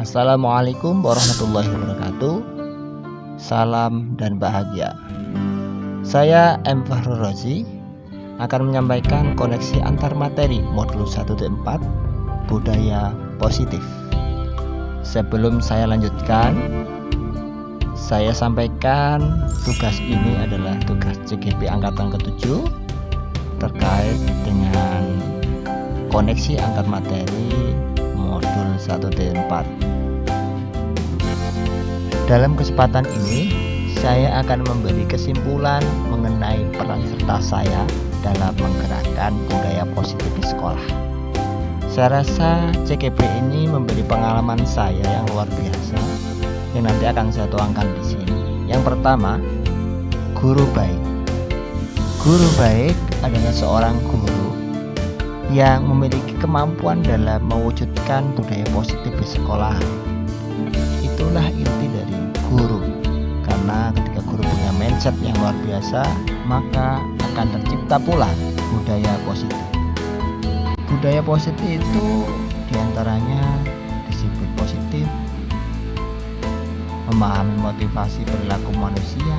Assalamualaikum warahmatullahi wabarakatuh. Salam dan bahagia. Saya M. Fahrul Razi akan menyampaikan koneksi antar materi modul 1D4 budaya positif. Sebelum saya lanjutkan, saya sampaikan tugas ini adalah tugas CGP angkatan ke-7 terkait dengan koneksi antar materi modul 1D4. Dalam kesempatan ini, saya akan memberi kesimpulan mengenai peran serta saya dalam menggerakkan budaya positif di sekolah. Saya rasa CGP ini memberi pengalaman saya yang luar biasa yang nanti akan saya tuangkan di sini. Yang pertama, guru baik. Guru baik adalah seorang guru yang memiliki kemampuan dalam mewujudkan budaya positif di sekolah. Itulah inti dari guru. Karena ketika guru punya mindset yang luar biasa, maka akan tercipta pula budaya positif. Budaya positif itu diantaranya disiplin positif, memahami motivasi perilaku manusia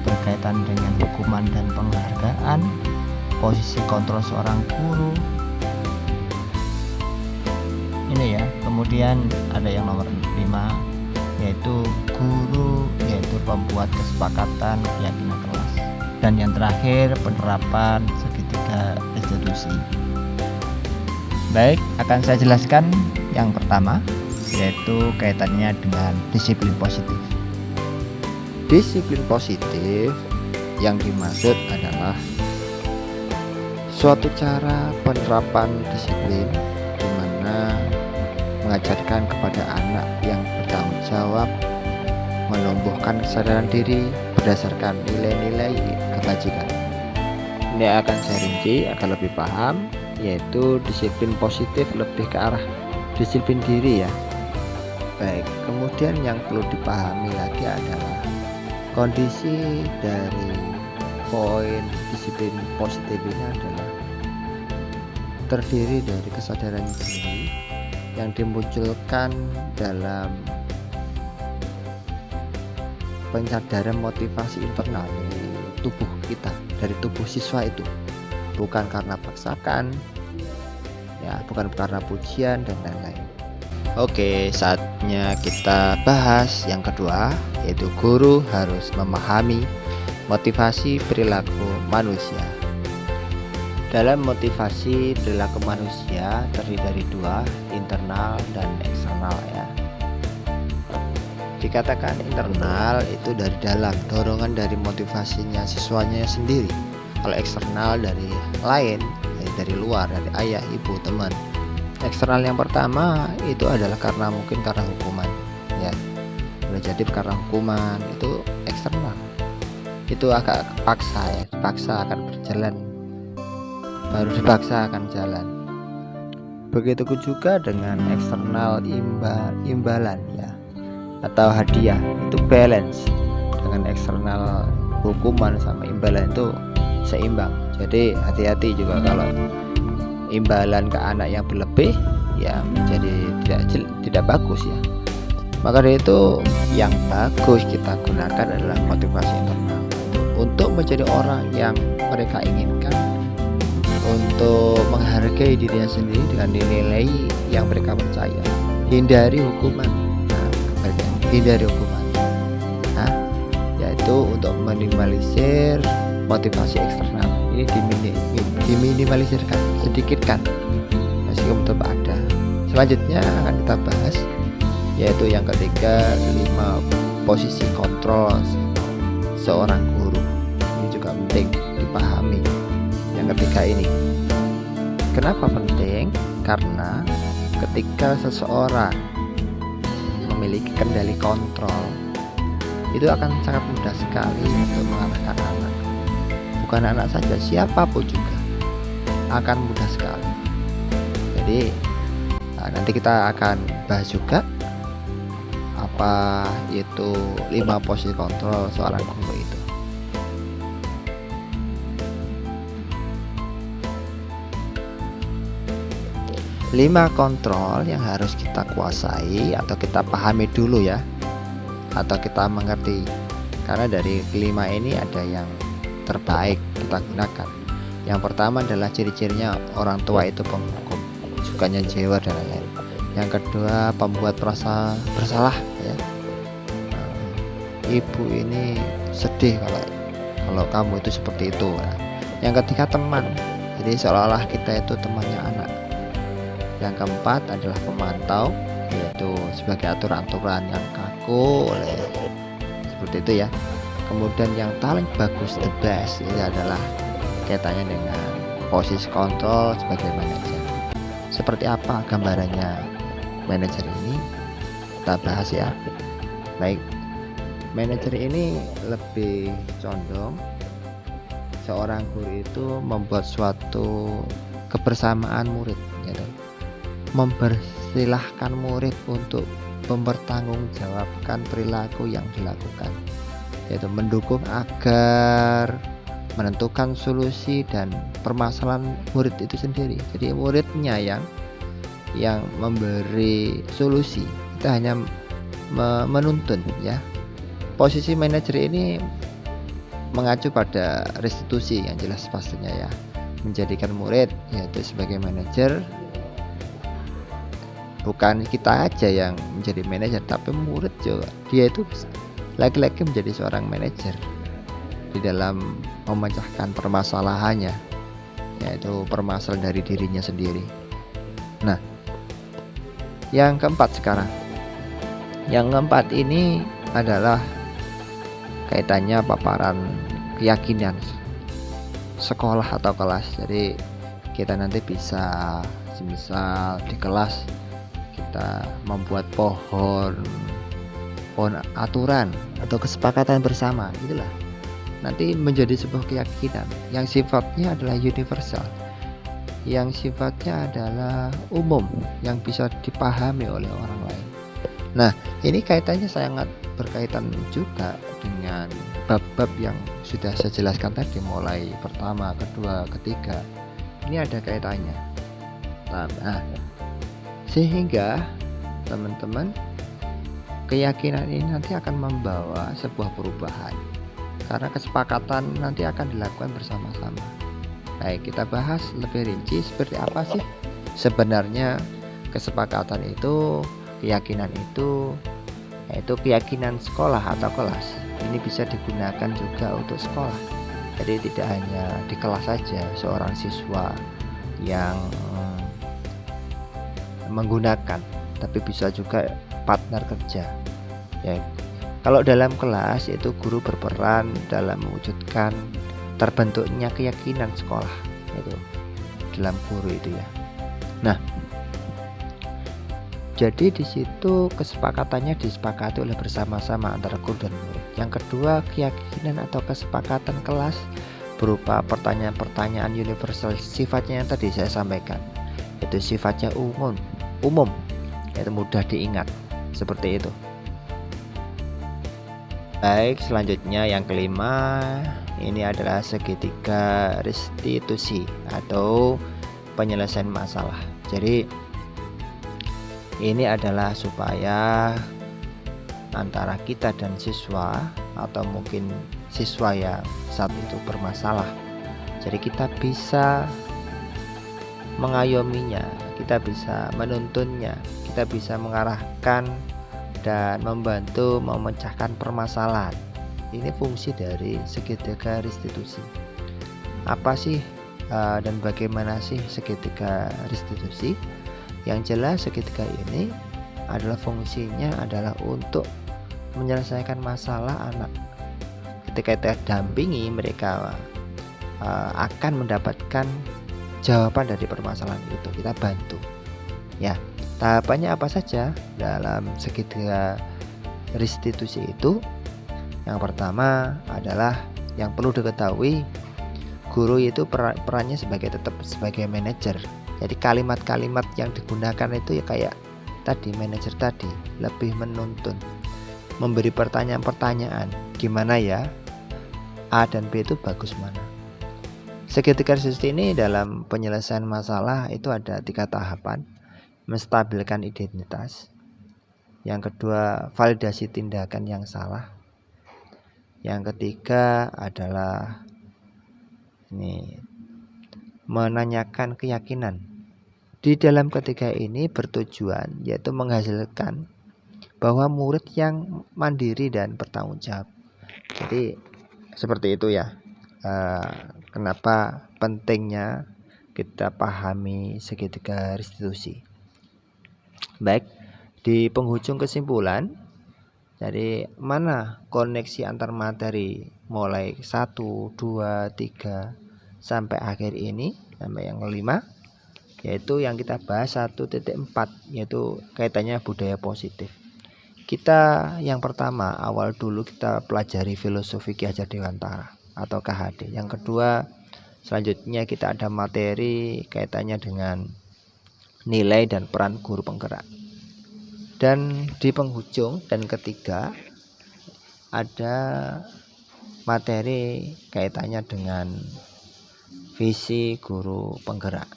berkaitan dengan hukuman dan penghargaan, posisi kontrol seorang guru. Ini ya. Kemudian ada yang nomor 5, yaitu guru, yaitu pembuat kesepakatan keyakinan kelas. Dan yang terakhir, penerapan segitiga institusi. Baik, akan saya jelaskan yang pertama, yaitu kaitannya dengan disiplin positif. Disiplin positif yang dimaksud adalah suatu cara penerapan disiplin di mana mengajarkan kepada anak yang bertanggung jawab menumbuhkan kesadaran diri berdasarkan nilai-nilai kebajikan. Ini akan saya rinci agar lebih paham, yaitu disiplin positif lebih ke arah disiplin diri ya. Baik, kemudian yang perlu dipahami lagi adalah kondisi dari poin disiplin positif ini adalah terdiri dari kesadaran diri yang dimunculkan dalam penyadaran motivasi internal dari tubuh kita, dari tubuh siswa itu, bukan karena paksakan ya, bukan karena pujian dan lain-lain. Oke, saatnya kita bahas yang kedua, yaitu guru harus memahami motivasi perilaku manusia. Dalam motivasi perilaku manusia terdiri dari 2, internal dan eksternal ya. Dikatakan internal itu dari dalam, dorongan dari motivasinya siswanya sendiri. Kalau eksternal dari lain, dari luar, dari ayah, ibu, teman. Eksternal yang pertama itu adalah karena hukuman ya. Boleh jadi karena hukuman, itu eksternal. Itu agak paksa ya, dipaksa akan berjalan, baru dipaksa akan jalan. Begitu juga dengan eksternal imbalan ya, atau hadiah, itu balance. Dengan eksternal hukuman sama imbalan itu seimbang. Jadi hati-hati juga kalau imbalan ke anak yang berlebih ya menjadi tidak bagus ya. Maka dari itu yang bagus kita gunakan adalah motivasi internal untuk menjadi orang yang mereka inginkan, untuk menghargai dirinya sendiri dengan nilai yang mereka percaya. Hindari hukuman. Hindari hukuman. Yaitu untuk minimalisir motivasi eksternal. Ini diminimalisirkan, sedikitkan meskipun tetap ada. Selanjutnya akan kita bahas, yaitu yang ketiga, 5 posisi kontrol seorang guru. Ini juga penting dipahami. Yang ketiga ini, kenapa penting? Karena ketika seseorang memiliki kendali kontrol, itu akan sangat mudah sekali untuk mengarahkan anak. Bukan anak saja, siapapun juga akan mudah sekali. Jadi nanti kita akan bahas juga apa itu 5 posisi kontrol seorang guru itu. 5 kontrol yang harus kita kuasai atau kita pahami dulu ya, atau kita mengerti. Karena dari kelima ini ada yang terbaik kita gunakan. Yang pertama adalah ciri-cirinya orang tua itu penghukum, sukanya jewer dan lain-lain. Yang kedua, pembuat merasa bersalah ya. Ibu ini sedih kalau kamu itu seperti itu. Yang ketiga, teman. Jadi seolah-olah kita itu temannya anak. Yang keempat adalah pemantau, yaitu sebagai aturan-aturan yang kaku oleh seperti itu ya. Kemudian yang paling bagus, the best, ini adalah kaitannya dengan posisi kontrol sebagai manajer. Seperti apa gambarannya manajer ini? Kita bahas ya. Baik, manajer ini lebih condong seorang guru itu membuat suatu kebersamaan murid, gitu. Mempersilahkan murid untuk mempertanggungjawabkan perilaku yang dilakukan, yaitu mendukung agar menentukan solusi dan permasalahan murid itu sendiri. Jadi muridnya yang memberi solusi, kita hanya menuntun ya. Posisi manajer ini mengacu pada restitusi yang jelas pastinya ya, menjadikan murid yaitu sebagai manajer. Bukan kita aja yang menjadi manajer, tapi murid juga, dia itu laki-laki menjadi seorang manajer di dalam memecahkan permasalahannya, yaitu permasalahan dari dirinya sendiri. Nah, yang keempat sekarang. Yang keempat ini adalah kaitannya paparan keyakinan sekolah atau kelas. Jadi kita nanti bisa semisal di kelas kita membuat pohon aturan atau kesepakatan bersama, itulah nanti menjadi sebuah keyakinan yang sifatnya adalah universal, yang sifatnya adalah umum, yang bisa dipahami oleh orang lain. Nah, ini kaitannya sangat berkaitan juga dengan bab-bab yang sudah saya jelaskan tadi, mulai pertama, kedua, ketiga. Ini ada kaitannya. Nah, sehingga teman-teman, keyakinan ini nanti akan membawa sebuah perubahan, karena kesepakatan nanti akan dilakukan bersama-sama. Baik, kita bahas lebih rinci seperti apa sih sebenarnya kesepakatan itu, keyakinan itu, yaitu keyakinan sekolah atau kelas. Ini bisa digunakan juga untuk sekolah. Jadi tidak hanya di kelas saja seorang siswa yang menggunakan, tapi bisa juga partner kerja ya. Kalau dalam kelas itu guru berperan dalam mewujudkan terbentuknya keyakinan sekolah itu dalam guru itu ya. Nah, jadi di situ kesepakatannya disepakati oleh bersama-sama antara guru dan murid. Yang kedua, keyakinan atau kesepakatan kelas berupa pertanyaan-pertanyaan universal, sifatnya yang tadi saya sampaikan, itu sifatnya umum, yaitu mudah diingat, seperti itu. Baik, selanjutnya yang kelima, ini adalah segitiga restitusi atau penyelesaian masalah. Jadi ini adalah supaya antara kita dan siswa, atau mungkin siswa yang saat itu bermasalah, jadi kita bisa mengayominya, kita bisa menuntunnya, kita bisa mengarahkan dan membantu memecahkan permasalahan. Ini fungsi dari segitiga restitusi. Apa sih dan bagaimana sih segitiga restitusi? Yang jelas segitiga ini adalah fungsinya adalah untuk menyelesaikan masalah anak. Ketika kita dampingi, mereka akan mendapatkan jawaban dari permasalahan itu, kita bantu ya. Tahapannya apa saja dalam segitiga restitusi itu? Yang pertama adalah yang perlu diketahui, guru itu perannya tetap sebagai manajer. Jadi kalimat-kalimat yang digunakan itu ya kayak tadi, manajer tadi lebih menuntun, memberi pertanyaan-pertanyaan, gimana ya A dan B itu bagus mana. Segitiga restitusi ini dalam penyelesaian masalah itu ada 3 tahapan. menstabilkan identitas. Yang kedua, validasi tindakan yang salah. Yang ketiga adalah menanyakan keyakinan. Di dalam ketiga ini bertujuan yaitu menghasilkan bahwa murid yang mandiri dan bertanggung jawab. Jadi seperti itu ya. Kenapa pentingnya kita pahami segitiga restitusi. Baik, di penghujung kesimpulan, jadi mana koneksi antar materi mulai 1, 2, 3 sampai akhir ini, sampai yang kelima, yaitu yang kita bahas 1.4, yaitu kaitannya budaya positif. Kita yang pertama awal dulu kita pelajari filosofi Ki Hajar Dewantara atau KHD. Yang kedua, selanjutnya kita ada materi kaitannya dengan nilai dan peran guru penggerak. Dan di penghujung dan ketiga ada materi kaitannya dengan visi guru penggerak.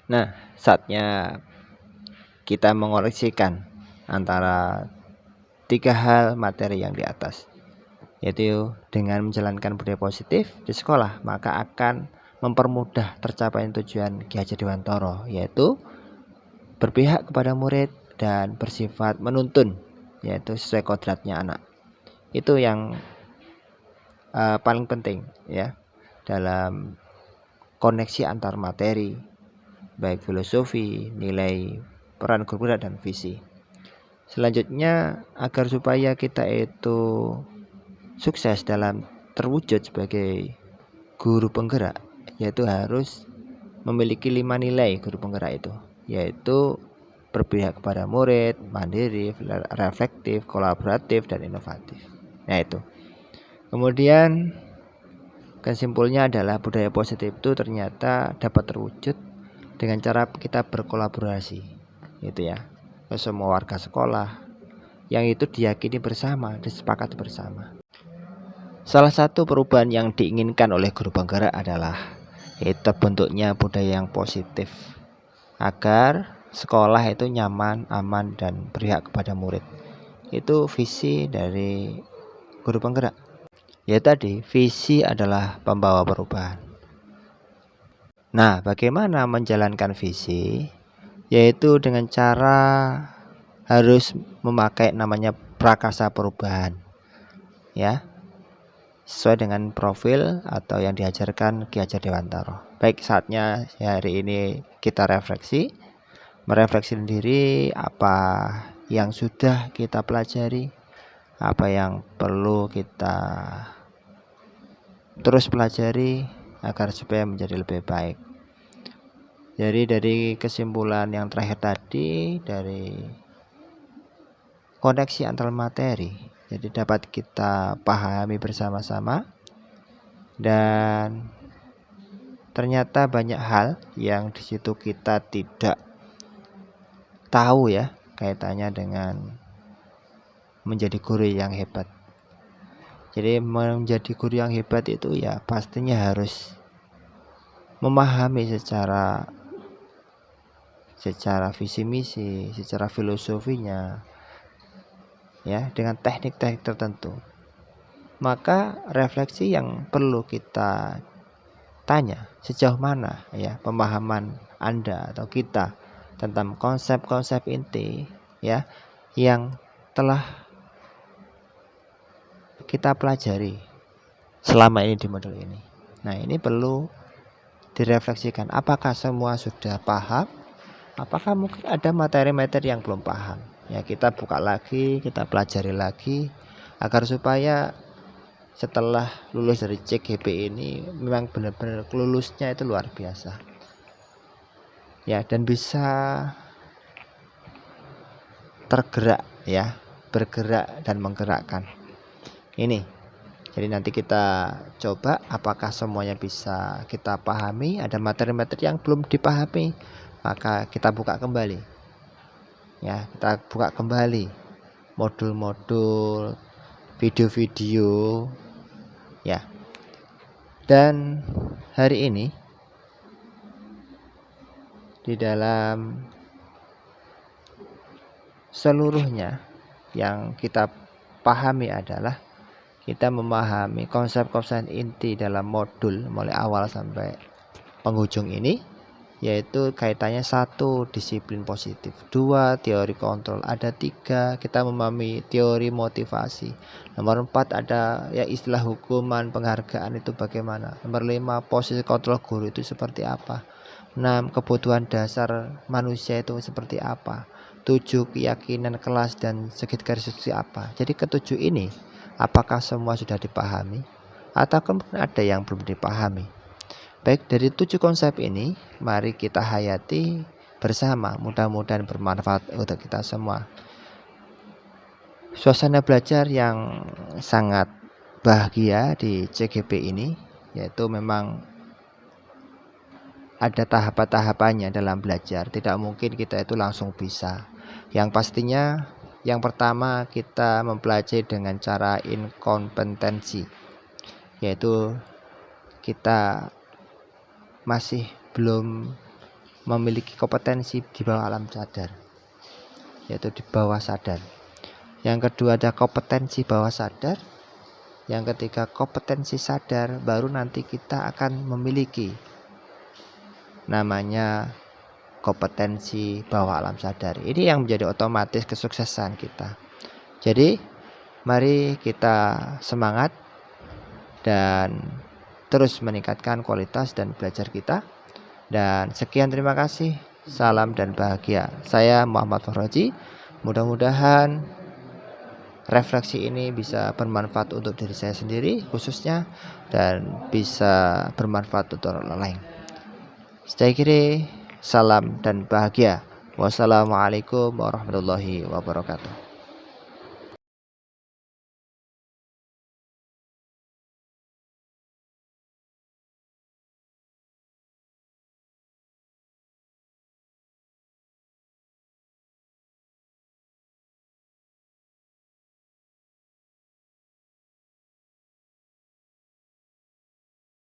Nah, saatnya kita mengoreksikan antara 3 hal materi yang di atas, yaitu dengan menjalankan budaya positif di sekolah maka akan mempermudah tercapainya tujuan Ki Hajar Dewantara, yaitu berpihak kepada murid dan bersifat menuntun, yaitu sesuai kodratnya anak. Itu yang paling penting ya dalam koneksi antar materi, baik filosofi, nilai, peran guru penggerak, dan visi. Selanjutnya, agar supaya kita itu sukses dalam terwujud sebagai guru penggerak, yaitu harus memiliki 5 nilai guru penggerak itu, yaitu berpihak kepada murid, mandiri, reflektif, kolaboratif, dan inovatif. Nah itu. Kemudian kesimpulannya adalah budaya positif itu ternyata dapat terwujud dengan cara kita berkolaborasi, gitu ya, ke semua warga sekolah, yang itu diyakini bersama, disepakati bersama. Salah satu perubahan yang diinginkan oleh guru penggerak adalah yaitu terbentuknya budaya yang positif, agar sekolah itu nyaman, aman, dan berpihak kepada murid. Itu visi dari guru penggerak. Ya tadi, visi adalah pembawa perubahan. Nah, bagaimana menjalankan visi? Yaitu dengan cara harus memakai namanya prakarsa perubahan, ya, sesuai dengan profil atau yang diajarkan Ki Hajar Dewantara. Baik, saatnya hari ini kita merefleksi sendiri apa yang sudah kita pelajari, apa yang perlu kita terus pelajari agar supaya menjadi lebih baik. Jadi dari kesimpulan yang terakhir tadi, dari koneksi antar materi, jadi dapat kita pahami bersama-sama, dan ternyata banyak hal yang di situ kita tidak tahu ya, kaitannya dengan menjadi guru yang hebat. Jadi menjadi guru yang hebat itu ya pastinya harus memahami secara visi misi, secara filosofinya, ya, dengan teknik-teknik tertentu. Maka refleksi yang perlu kita tanya, sejauh mana ya pemahaman Anda atau kita tentang konsep-konsep inti ya yang telah kita pelajari selama ini di modul ini. Nah, ini perlu direfleksikan, apakah semua sudah paham? Apakah mungkin ada materi-materi yang belum paham? Ya, kita buka lagi, kita pelajari lagi agar supaya setelah lulus dari CGP ini memang benar-benar lulusnya itu luar biasa. Ya, dan bisa tergerak ya, bergerak dan menggerakkan. Ini. Jadi nanti kita coba apakah semuanya bisa kita pahami, ada materi-materi yang belum dipahami, maka kita buka kembali. Ya, kita buka kembali modul-modul, video-video ya. Dan hari ini di dalam seluruhnya yang kita pahami adalah kita memahami konsep-konsep inti dalam modul mulai awal sampai penghujung ini, yaitu kaitannya 1 disiplin positif, 2 teori kontrol, ada 3 kita memahami teori motivasi, nomor 4 ada ya istilah hukuman penghargaan itu bagaimana, nomor 5 posisi kontrol guru itu seperti apa, 6 kebutuhan dasar manusia itu seperti apa, 7 keyakinan kelas dan segitiga garis itu apa. Jadi ketujuh ini apakah semua sudah dipahami atau mungkin ada yang belum dipahami? Baik, dari 7 konsep ini, mari kita hayati bersama. Mudah-mudahan bermanfaat untuk kita semua. Suasana belajar yang sangat bahagia di CGP ini, yaitu memang ada tahapan-tahapannya dalam belajar. Tidak mungkin kita itu langsung bisa. Yang pastinya, yang pertama kita mempelajari dengan cara inkompetensi, yaitu kita masih belum memiliki kompetensi di bawah alam sadar, yaitu di bawah sadar. Yang kedua ada kompetensi bawah sadar. Yang ketiga kompetensi sadar, baru nanti kita akan memiliki namanya kompetensi bawah alam sadar. Ini yang menjadi otomatis kesuksesan kita. Jadi mari kita semangat dan terus meningkatkan kualitas dan belajar kita. Dan sekian, terima kasih. Salam dan bahagia. Saya Muhammad Fahroji. Mudah-mudahan refleksi ini bisa bermanfaat untuk diri saya sendiri khususnya, dan bisa bermanfaat untuk orang lain. Saya kira salam dan bahagia. Wassalamualaikum warahmatullahi wabarakatuh.